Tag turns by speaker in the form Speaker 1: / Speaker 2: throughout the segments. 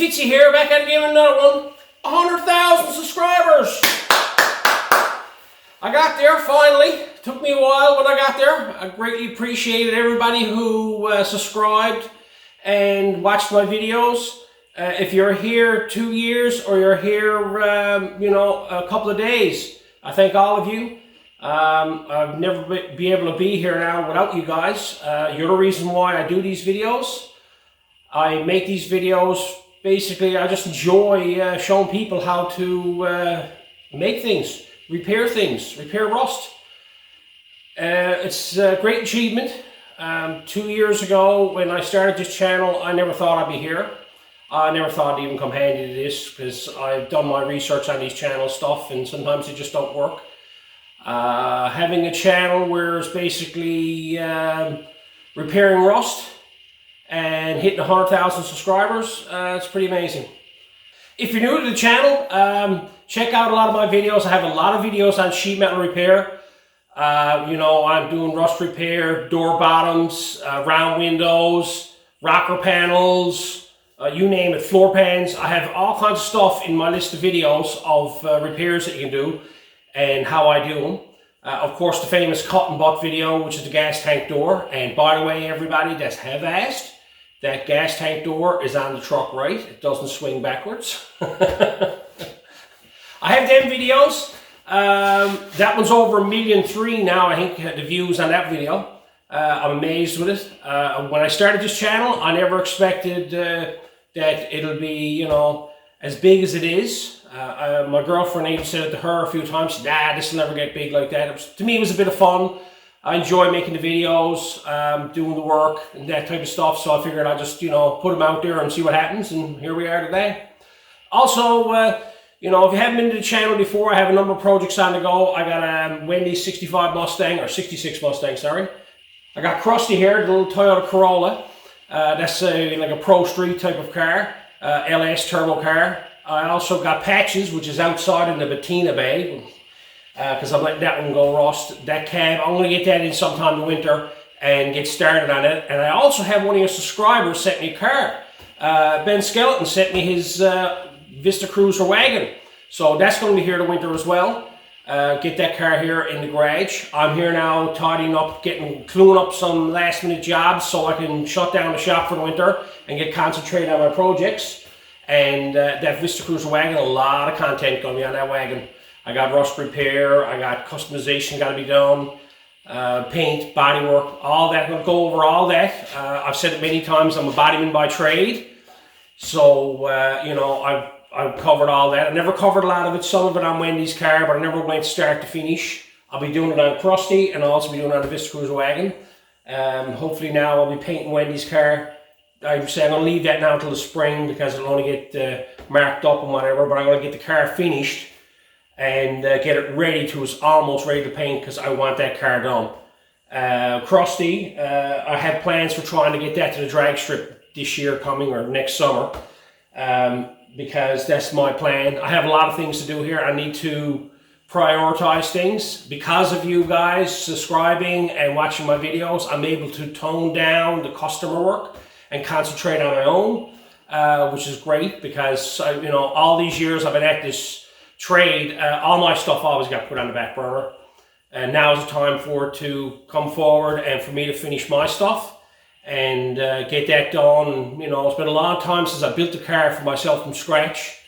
Speaker 1: Fitzee here, back at it again with another one. 100,000 subscribers! I got there finally. Took me a while when I got there. I greatly appreciated everybody who subscribed and watched my videos. If you're here 2 years or you're here, a couple of days, I thank all of you. I've never be able to be here now without you guys. You're the reason why I do these videos. I make these videos, basically I just enjoy showing people how to make things, repair rust. It's a great achievement. 2 years ago when I started this channel, I never thought I'd be here. I never thought I'd even come handy to this, because I've done my research on these channel stuff and sometimes they just don't work. Having a channel where it's basically repairing rust and hitting 100,000 subscribers, it's pretty amazing. If you're new to the channel, check out a lot of my videos. I have a lot of videos on sheet metal repair. I'm doing rust repair, door bottoms, round windows, rocker panels, you name it, floor pans. I have all kinds of stuff in my list of videos of repairs that you can do and how I do them. Of course, the famous cut and butt video, which is the gas tank door. And by the way, everybody that have asked, that gas tank door is on the truck right. It doesn't swing backwards. I have them videos. That one's over 1.3 million now, I think, the views on that video. I'm amazed with it. When I started this channel, I never expected that it'll be, as big as it is. My girlfriend even said it to her a few times, nah, this will never get big like that. To me, it was a bit of fun. I enjoy making the videos, doing the work and that type of stuff, so I figured I'd just, put them out there and see what happens, and here we are today. Also, if you haven't been to the channel before, I have a number of projects on the go. I got a Wendy's 65 Mustang, or 66 Mustang, sorry. I got Krusty here, the little Toyota Corolla. That's like a Pro Street type of car, LS turbo car. I also got Patches, which is outside in the Patina Bay, because I'm letting that one go rust. That cab, I'm going to get that in sometime in the winter and get started on it. And I also have one of your subscribers sent me a car. Ben Skeleton sent me his Vista Cruiser wagon. So that's going to be here the winter as well. Get that car here in the garage. I'm here now tidying up, cleaning up some last minute jobs so I can shut down the shop for the winter and get concentrated on my projects. And that Vista Cruiser wagon, a lot of content going to be on that wagon. I got rust repair, I got customization got to be done, paint, bodywork, all that. I'm going to go over all that. I've said it many times, I'm a bodyman by trade. So, I've covered all that. I never covered a lot of it, some of it on Wendy's car, but I never went start to finish. I'll be doing it on Krusty, and I'll also be doing it on the Vista Cruiser wagon. Hopefully now I'll be painting Wendy's car. I'm saying I'm going to leave that now until the spring because it'll only get marked up and whatever, but I'm going to get the car finished and get it ready to, it's almost ready to paint because I want that car done. Krusty, I have plans for trying to get that to the drag strip this year coming, or next summer, because that's my plan. I have a lot of things to do here. I need to prioritize things. Because of you guys subscribing and watching my videos, I'm able to tone down the customer work and concentrate on my own, which is great because, all these years I've been at this trade, all my stuff always got put on the back burner. And now is the time for it to come forward and for me to finish my stuff and get that done. It's been a long time since I built a car for myself from scratch.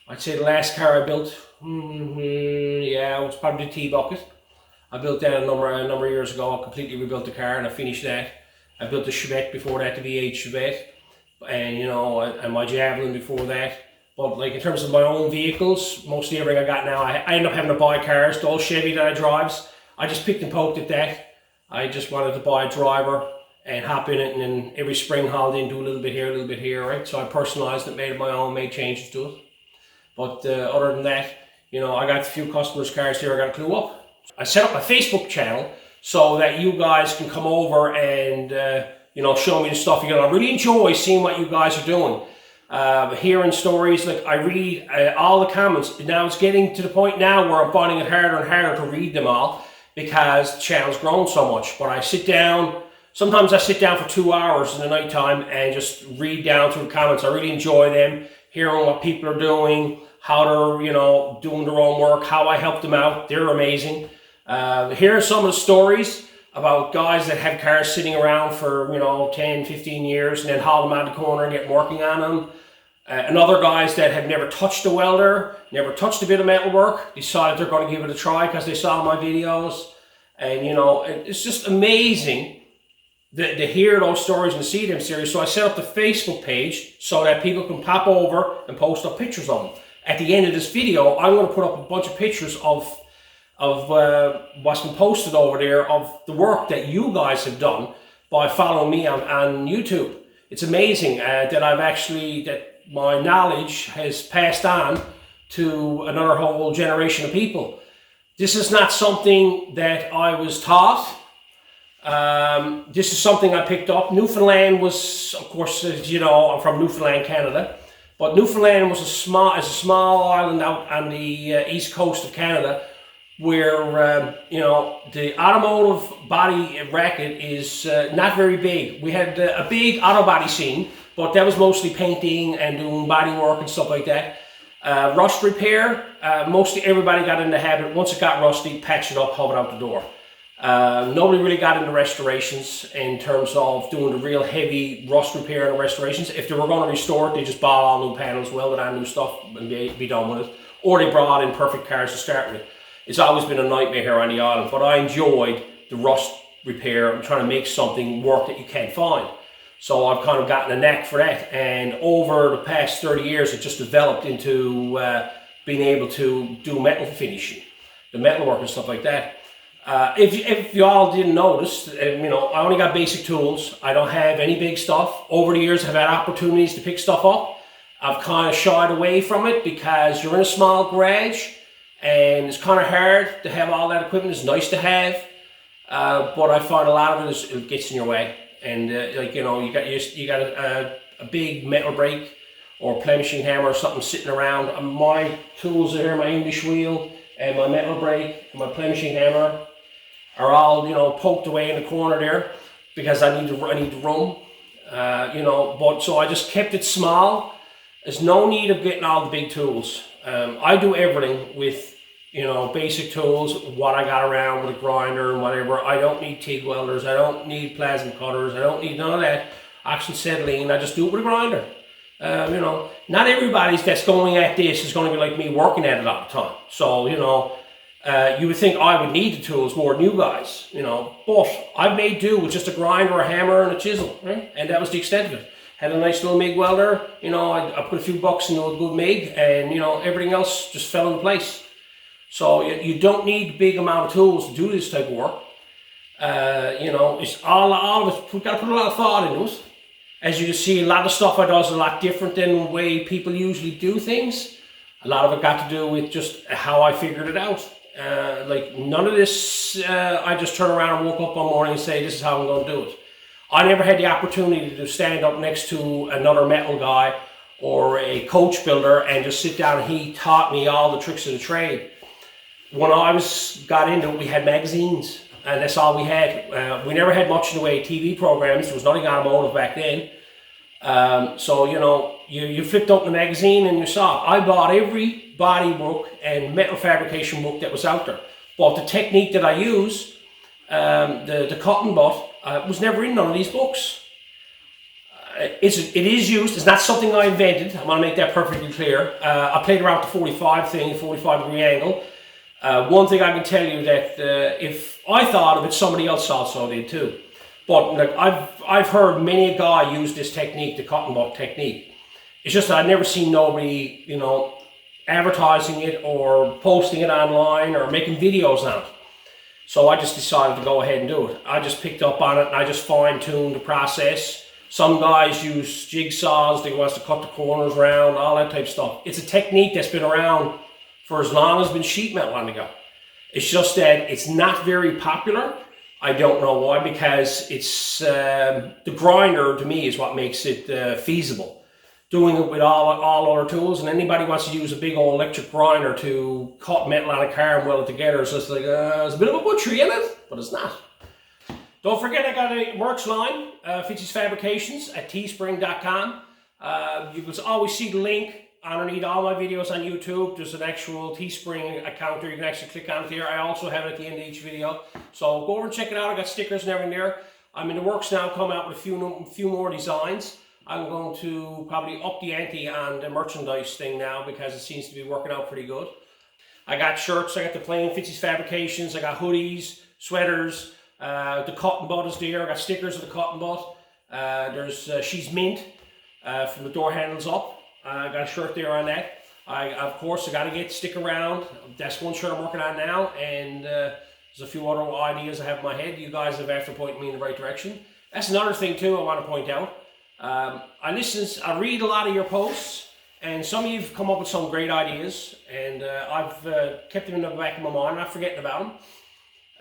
Speaker 1: I'd say the last car I built, it was probably the T-Bucket. I built that a number of years ago. I completely rebuilt the car and I finished that. I built the Chevette before that, the V8 Chevette, and and my Javelin before that. But like in terms of my own vehicles, mostly everything I got now, I end up having to buy cars. The old Chevy that I drives, I just picked and poked at that. I just wanted to buy a driver and hop in it, and then every spring holiday and do a little bit here, right? So I personalized it, made it my own, made changes to it. But other than that, I got a few customers' cars here I got to glue up. I set up my Facebook channel so that you guys can come over and show me the stuff. I really enjoy seeing what you guys are doing. Hearing stories, like I read all the comments. Now it's getting to the point now where I'm finding it harder and harder to read them all because the channel's grown so much. But I sit down, Sometimes I sit down for 2 hours in the nighttime and just read down through the comments. I really enjoy them, hearing what people are doing, how they're, you know, doing their own work, how I help them out. They're amazing. Here are some of the stories about guys that have cars sitting around for, you know, 10, 15 years and then haul them out the corner and get working on them. And other guys that have never touched a welder, never touched a bit of metalwork, decided they're going to give it a try because they saw my videos. And, you know, it's just amazing to hear those stories and to see them series. So I set up the Facebook page so that people can pop over and post up pictures of them. At the end of this video, I'm going to put up a bunch of pictures of what's been posted over there of the work that you guys have done by following me on YouTube. It's amazing that my knowledge has passed on to another whole generation of people. This is not something that I was taught. This is something I picked up. Newfoundland was, of course, as you know, I'm from Newfoundland, Canada. But Newfoundland was a small island out on the east coast of Canada, where you know, the automotive body racket is not very big. We had a big auto body scene, but that was mostly painting and doing body work and stuff like that. Rust repair, mostly everybody got in the habit. Once it got rusty, patch it up, haul it out the door. Nobody really got into restorations in terms of doing the real heavy rust repair and restorations. If they were going to restore it, they just bought all new panels, welded on new stuff, and be done with it. Or they brought in perfect cars to start with. It's always been a nightmare here on the island, but I enjoyed the rust repair. I'm trying to make something work that you can't find. So I've kind of gotten a knack for that. And over the past 30 years, it just developed into being able to do metal finishing, the metal work and stuff like that. If you all didn't notice, you know, I only got basic tools. I don't have any big stuff. Over the years, I've had opportunities to pick stuff up. I've kind of shied away from it because you're in a small garage and it's kind of hard to have all that equipment. It's nice to have, but I find a lot of it gets in your way. And like, you know, you got a big metal brake or plenishing hammer or something sitting around. My tools are here, my English wheel and my metal brake and my plenishing hammer are all, you know, poked away in the corner there because I need the room, you know. But so I just kept it small. There's no need of getting all the big tools. I do everything with, you know, basic tools, what I got around with a grinder and whatever. I don't need TIG welders. I don't need plasma cutters. I don't need none of that oxyacetylene. I just do it with a grinder. You know, not everybody that's going at this is going to be like me working at it all the time. So, you know, you would think I would need the tools more than you guys, you know, but I've made do with just a grinder, a hammer, and a chisel, right? And that was the extent of it. Had a nice little MIG welder, you know, I put a few bucks into a good MIG, and, you know, everything else just fell into place. So you don't need a big amount of tools to do this type of work. You know, it's all of it, we've got to put a lot of thought into it. As you can see, a lot of stuff I do is a lot different than the way people usually do things. A lot of it got to do with just how I figured it out. Like none of this, I just turn around and woke up one morning and say, this is how I'm going to do it. I never had the opportunity to stand up next to another metal guy or a coach builder and just sit down and he taught me all the tricks of the trade. When I got into it, we had magazines. And that's all we had. We never had much in the way of TV programs. There was nothing automotive back then. So, you know, you flipped open the magazine and you saw it. I bought every body book and metal fabrication book that was out there. But the technique that I use, the cotton butt, was never in none of these books. It is used. It's not something I invented. I want to make that perfectly clear. I played around with the 45 thing, 45-degree angle. One thing I can tell you that if I thought of it, somebody else also did too. But like, I've heard many a guy use this technique, the cotton butt technique. It's just that I've never seen nobody, you know, advertising it or posting it online or making videos on it. So I just decided to go ahead and do it. I just picked up on it and I just fine-tuned the process. Some guys use jigsaws, they want to cut the corners around, all that type of stuff. It's a technique that's been around for as long as been sheet metal on the go. It's just that it's not very popular. I don't know why, because it's the grinder to me is what makes it feasible. Doing it with all other tools, and anybody wants to use a big old electric grinder to cut metal on a car and weld it together, so it's like, there's a bit of a butchery in it, but it's not. Don't forget I got a merch line, Fitzee's Fabrications at teespring.com. You will always see the link underneath all my videos on YouTube. There's an actual Teespring account there. You can actually click on it here. I also have it at the end of each video. So go over and check it out. I got stickers and everything there. I'm in the works now, coming out with a few more designs. I'm going to probably up the ante on the merchandise thing now because it seems to be working out pretty good. I got shirts, I got the plain Fitzee's Fabrications, I got hoodies, sweaters, the cotton bud is there, I got stickers of the cotton bud. There's She's Mint from the door handles up. I got a shirt there on that. Of course, I got to stick around. That's one shirt I'm working on now, and there's a few other ideas I have in my head. You guys have after pointing me in the right direction. That's another thing too I want to point out. I read a lot of your posts, and some of you have come up with some great ideas, and I've kept them in the back of my mind. I'm not forgetting about them.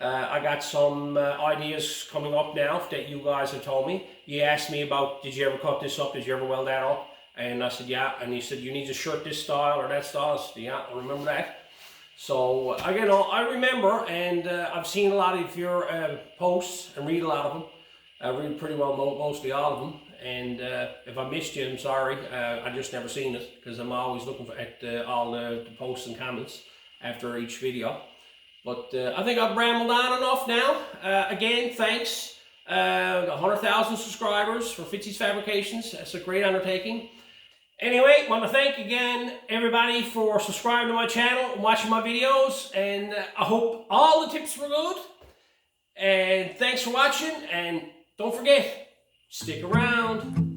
Speaker 1: I got some ideas coming up now that you guys have told me. You asked me about, did you ever cut this up? Did you ever weld that up? And I said, yeah. And you said, you need a shirt this style or that style. I said, yeah, I remember that. So, you know, I remember, and I've seen a lot of your posts and read a lot of them. I read pretty well mostly all of them. And if I missed you, I'm sorry. I just never seen it because I'm always looking at all the posts and comments after each video. But I think I've rambled on enough now. Again, thanks. 100,000 subscribers for Fitzee's Fabrications. That's a great undertaking. Anyway, I want to thank again everybody for subscribing to my channel and watching my videos. And I hope all the tips were good. And thanks for watching. And don't forget, stick around.